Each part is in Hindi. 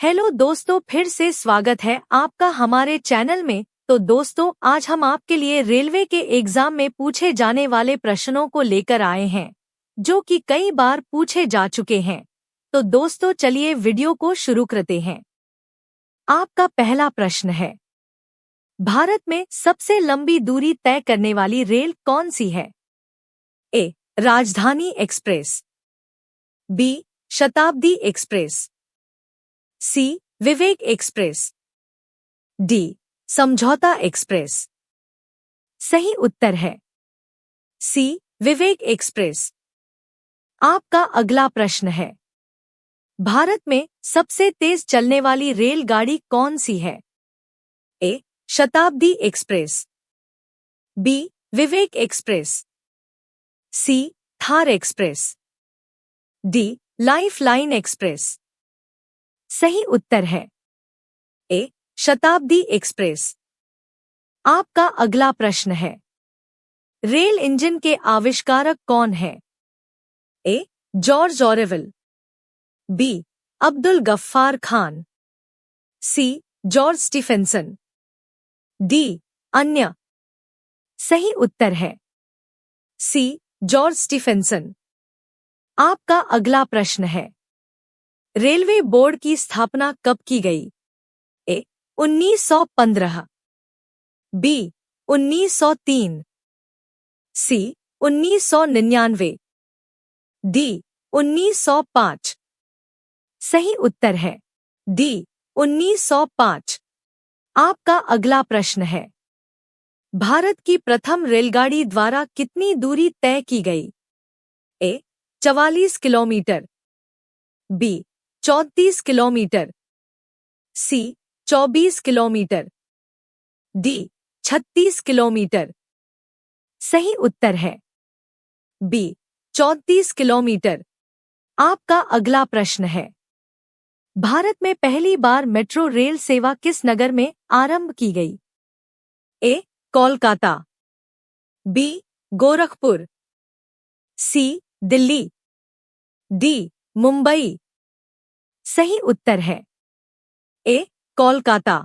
हेलो दोस्तों, फिर से स्वागत है आपका हमारे चैनल में। तो दोस्तों, आज हम आपके लिए रेलवे के एग्जाम में पूछे जाने वाले प्रश्नों को लेकर आए हैं, जो कि कई बार पूछे जा चुके हैं। तो दोस्तों, चलिए वीडियो को शुरू करते हैं। आपका पहला प्रश्न है, भारत में सबसे लंबी दूरी तय करने वाली रेल कौन सी है? ए. राजधानी एक्सप्रेस, बी. शताब्दी एक्सप्रेस, सी. विवेक एक्सप्रेस, डी. समझौता एक्सप्रेस। सही उत्तर है सी. विवेक एक्सप्रेस। आपका अगला प्रश्न है, भारत में सबसे तेज चलने वाली रेलगाड़ी कौन सी है? A. Shatabdi express, B. Vivek express, C. Thar express, D. Lifeline express. सही उत्तर है ए. शताब्दी एक्सप्रेस। आपका अगला प्रश्न है, रेल इंजन के आविष्कारक कौन है? A. George Orwell, B. Abdul Gaffar Khan, C. George Stephenson, D. अन्य। सही उत्तर है सी. George Stephenson. आपका अगला प्रश्न है, रेलवे बोर्ड की स्थापना कब की गई? ए. 1915, बी. 1903, सी. 1999, डी. 1905। सही उत्तर है डी. 1905। आपका अगला प्रश्न है, भारत की प्रथम रेलगाड़ी द्वारा कितनी दूरी तय की गई? ए. 44 किलोमीटर, बी. 34 किलोमीटर, सी. 24 किलोमीटर, डी. 36 किलोमीटर। सही उत्तर है बी. 34 किलोमीटर। आपका अगला प्रश्न है, भारत में पहली बार मेट्रो रेल सेवा किस नगर में आरंभ की गई? ए. कोलकाता, बी. गोरखपुर, सी. दिल्ली, डी. मुंबई। सही उत्तर है ए. कोलकाता।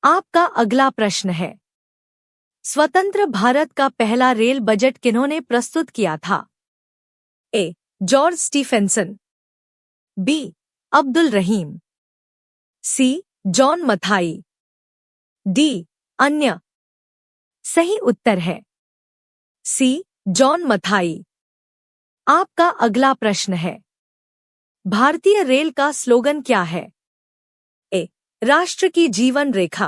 आपका अगला प्रश्न है, स्वतंत्र भारत का पहला रेल बजट किन्होंने प्रस्तुत किया था? A. George Stephenson, B. Abdul Rahim, C. John Mathai, D. अन्य। सही उत्तर है सी. जॉन मथाई। आपका अगला प्रश्न है, भारतीय रेल का स्लोगन क्या है? ए. राष्ट्र की जीवन रेखा,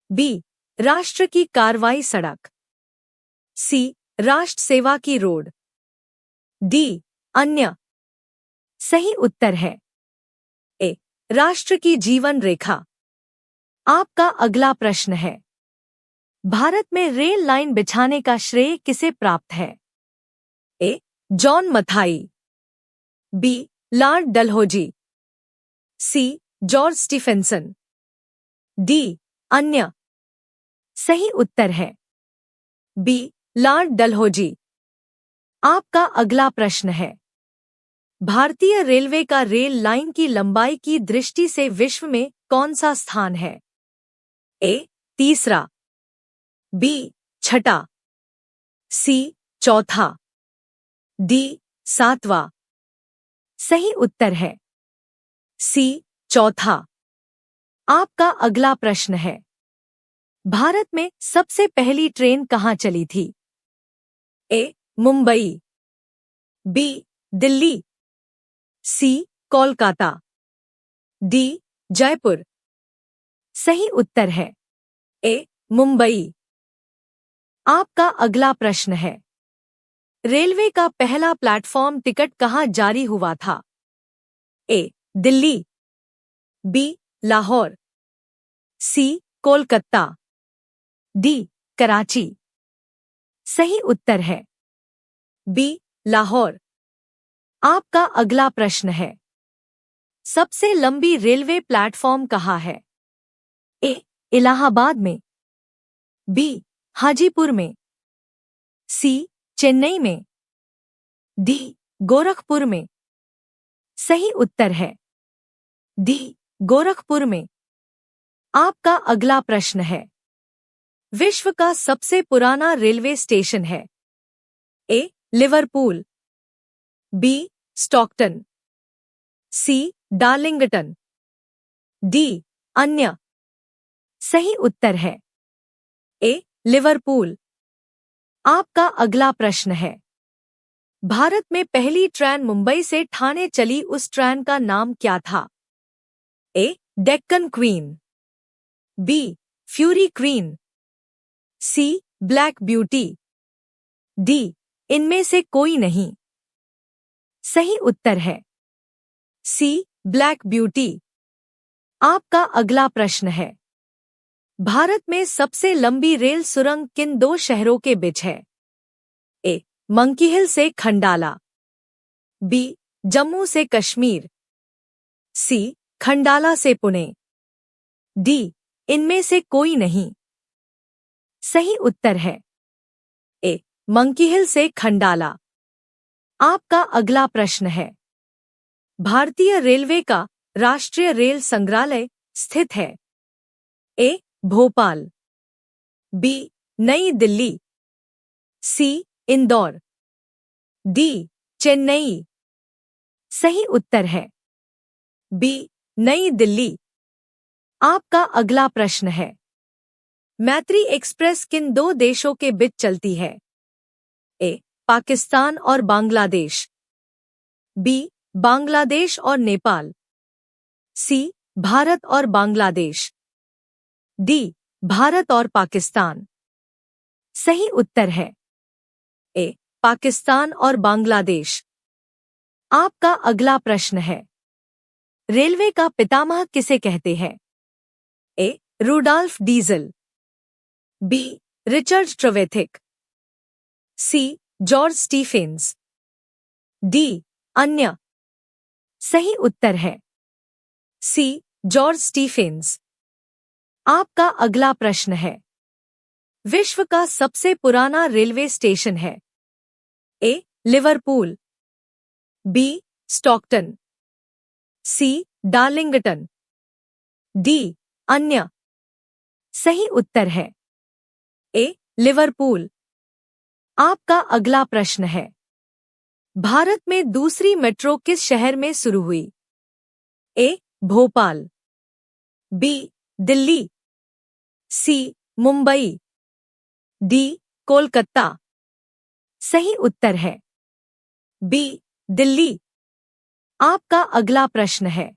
बी. राष्ट्र की कार्रवाई सड़क, सी. राष्ट्र सेवा की रोड, डी. अन्य। सही उत्तर है ए. राष्ट्र की जीवन रेखा। आपका अगला प्रश्न है, भारत में रेल लाइन बिछाने का श्रेय किसे प्राप्त है? A. John Mathai, B. Lord Dalhousie, C. George Stephenson, D. अन्य। सही उत्तर है बी. लॉर्ड डलहौजी। आपका अगला प्रश्न है, भारतीय रेलवे का रेल लाइन की लंबाई की दृष्टि से विश्व में कौन सा स्थान है? ए. तीसरा, बी. छठा, सी. चौथा, डी. सातवां। सही उत्तर है सी. चौथा। आपका अगला प्रश्न है, भारत में सबसे पहली ट्रेन कहाँ चली थी? ए. मुंबई, बी. दिल्ली, सी. कोलकाता, डी. जयपुर। सही उत्तर है ए. मुंबई। आपका अगला प्रश्न है, रेलवे का पहला प्लेटफॉर्म टिकट कहाँ जारी हुआ था? ए. दिल्ली, बी. लाहौर, सी. कोलकाता, डी. कराची। सही उत्तर है बी. लाहौर। आपका अगला प्रश्न है, सबसे लंबी रेलवे प्लेटफॉर्म कहाँ है? ए. इलाहाबाद में, बी. हाजीपुर में, सी. चेन्नई में, डी. गोरखपुर में। सही उत्तर है डी गोरखपुर में। आपका अगला प्रश्न है, विश्व का सबसे पुराना रेलवे स्टेशन है? ए लिवरपूल, बी स्टॉकटन, सी डार्लिंगटन, डी अन्य। सही उत्तर है ए लिवरपूल। आपका अगला प्रश्न है, भारत में पहली ट्रेन मुंबई से ठाणे चली उस ट्रेन का नाम क्या था? A Deccan Queen, B Fairy Queen, C Black Beauty, D इनमें से कोई नहीं। सही उत्तर है सी ब्लैक ब्यूटी। आपका अगला प्रश्न है, भारत में सबसे लंबी रेल सुरंग किन दो शहरों के बीच है? ए मंकी हिल से खंडाला, बी जम्मू से कश्मीर, सी खंडाला से पुणे, डी इनमें से कोई नहीं। सही उत्तर है ए मंकी हिल से खंडाला। आपका अगला प्रश्न है, भारतीय रेलवे का राष्ट्रीय रेल संग्रहालय स्थित है? ए भोपाल, बी नई दिल्ली, सी इंदौर, डी चेन्नई। सही उत्तर है बी नई दिल्ली। आपका अगला प्रश्न है, मैत्री एक्सप्रेस किन दो देशों के बीच चलती है? ए पाकिस्तान और बांग्लादेश, बी बांग्लादेश और नेपाल, सी भारत और बांग्लादेश, डी भारत और पाकिस्तान। सही उत्तर है ए पाकिस्तान और बांग्लादेश। आपका अगला प्रश्न है, रेलवे का पितामह किसे कहते हैं? ए Rudolph diesel, B Richard ट्रेवेथिक, C George Stephen's, D अन्य। सही उत्तर है सी जॉर्ज स्टीफेंस। आपका अगला प्रश्न है, विश्व का सबसे पुराना रेलवे स्टेशन है? ए लिवरपूल, बी स्टॉकटन, सी डार्लिंगटन, डी अन्य। सही उत्तर है ए लिवरपूल। आपका अगला प्रश्न है, भारत में दूसरी मेट्रो किस शहर में शुरू हुई? ए भोपाल, बी दिल्ली, सी मुंबई, डी कोलकाता। सही उत्तर है बी दिल्ली। आपका अगला प्रश्न है,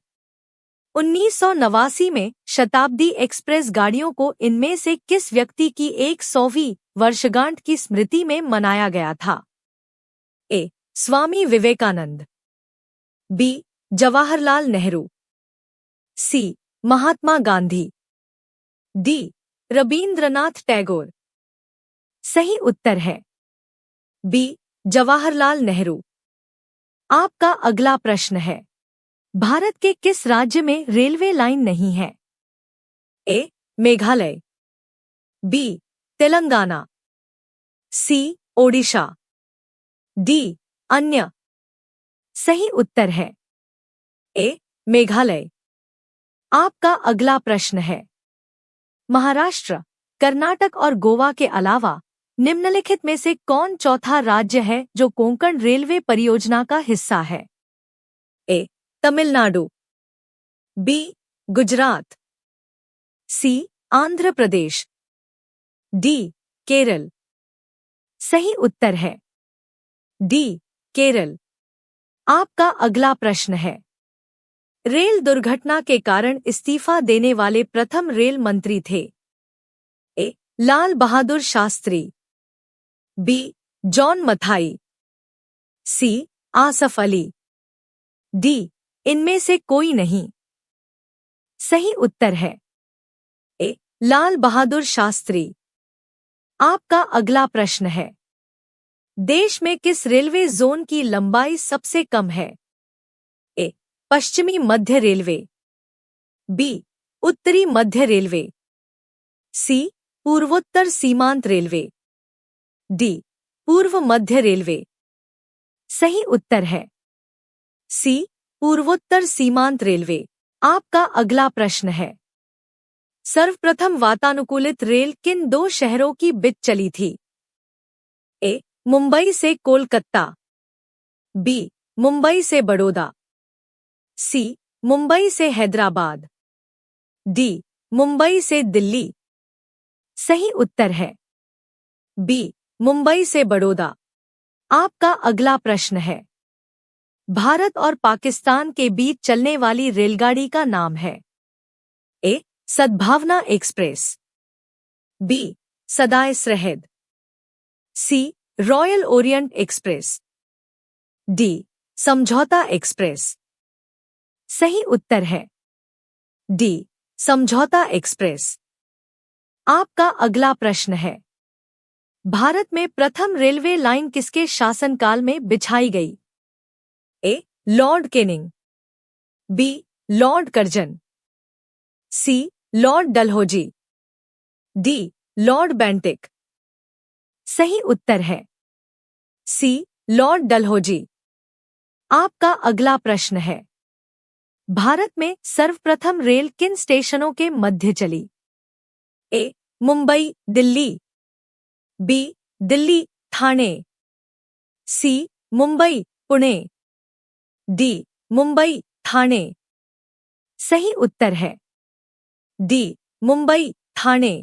1989 में शताब्दी एक्सप्रेस गाड़ियों को इनमें से किस व्यक्ति की 100वीं वर्षगांठ की स्मृति में मनाया गया था? ए स्वामी विवेकानंद, बी जवाहरलाल नेहरू, सी महात्मा गांधी, डी रवींद्रनाथ टैगोर। सही उत्तर है बी जवाहरलाल नेहरू। आपका अगला प्रश्न है, भारत के किस राज्य में रेलवे लाइन नहीं है? ए मेघालय, बी तेलंगाना, सी ओडिशा, डी अन्य। सही उत्तर है ए मेघालय। आपका अगला प्रश्न है, महाराष्ट्र, कर्नाटक और गोवा के अलावा निम्नलिखित में से कौन चौथा राज्य है जो कोंकण रेलवे परियोजना का हिस्सा है? ए तमिलनाडु, बी गुजरात, सी आंध्र प्रदेश, डी केरल। सही उत्तर है डी केरल। आपका अगला प्रश्न है, रेल दुर्घटना के कारण इस्तीफा देने वाले प्रथम रेल मंत्री थे? ए लाल बहादुर शास्त्री, बी जॉन मथाई, सी आसफ अली, डी इनमें से कोई नहीं। सही उत्तर है ए लाल बहादुर शास्त्री। आपका अगला प्रश्न है, देश में किस रेलवे जोन की लंबाई सबसे कम है? ए पश्चिमी मध्य रेलवे, बी उत्तरी मध्य रेलवे, सी पूर्वोत्तर सीमांत रेलवे, डी पूर्व मध्य रेलवे। सही उत्तर है सी पूर्वोत्तर सीमांत रेलवे। आपका अगला प्रश्न है, सर्वप्रथम वातानुकूलित रेल किन दो शहरों की बीच चली थी? ए. मुंबई से कोलकाता, बी. मुंबई से बड़ौदा, सी. मुंबई से हैदराबाद, डी. मुंबई से दिल्ली। सही उत्तर है बी. मुंबई से बड़ौदा। आपका अगला प्रश्न है, भारत और पाकिस्तान के बीच चलने वाली रेलगाड़ी का नाम है? ए. सद्भावना express, B. Sada-e Sarhad, C. Royal Orient express, D. Samjhauta express. सही उत्तर है डी. समझौता एक्सप्रेस। आपका अगला प्रश्न है, भारत में प्रथम रेलवे लाइन किसके शासनकाल में बिछाई गई? A. Lord Canning, B. Lord Curzon, C. Lord Dalhousie, D. Lord Bentinck. सही उत्तर है सी. लॉर्ड डलहौजी। आपका अगला प्रश्न है, भारत में सर्वप्रथम रेल किन स्टेशनों के मध्य चली? ए. मुंबई दिल्ली, बी. दिल्ली ठाणे, सी. मुंबई पुणे, डी. मुंबई ठाणे। सही उत्तर है डी. मुंबई ठाणे।